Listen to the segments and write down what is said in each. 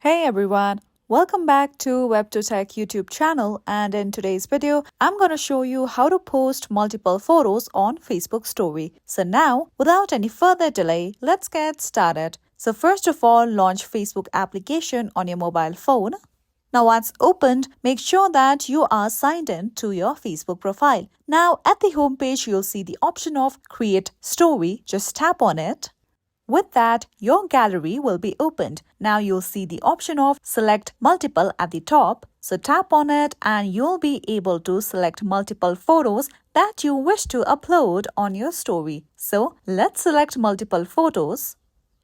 Hey everyone, welcome back to WebToTech YouTube channel, and in today's video, I'm going to show you how to post multiple photos on Facebook story. So now, without any further delay, let's get started. So first of all, launch Facebook application on your mobile phone. Now once opened, make sure that you are signed in to your Facebook profile. Now at the home page, you'll see the option of Create Story. Just tap on it. With that, your gallery will be opened. Now you'll see the option of Select Multiple at the top. So tap on it and you'll be able to select multiple photos that you wish to upload on your story. So let's select multiple photos.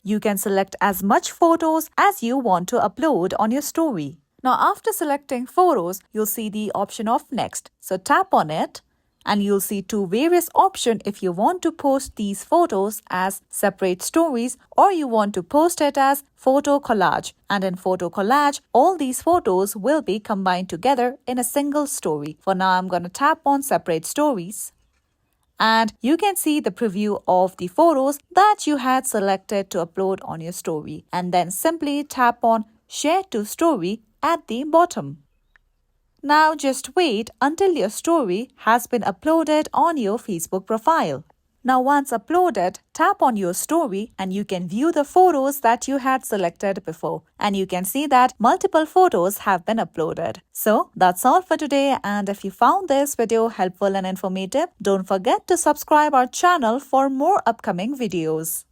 You can select as much photos as you want to upload on your story. Now after selecting photos, you'll see the option of Next. So tap on it. And you'll see two various options if you want to post these photos as separate stories or you want to post it as photo collage. And in photo collage, all these photos will be combined together in a single story. For now, I'm going to tap on separate stories. And you can see the preview of the photos that you had selected to upload on your story. And then simply tap on Share to Story at the bottom. Now just wait until your story has been uploaded on your Facebook profile. Now once uploaded, tap on your story and you can view the photos that you had selected before. And you can see that multiple photos have been uploaded. So that's all for today, and if you found this video helpful and informative, don't forget to subscribe our channel for more upcoming videos.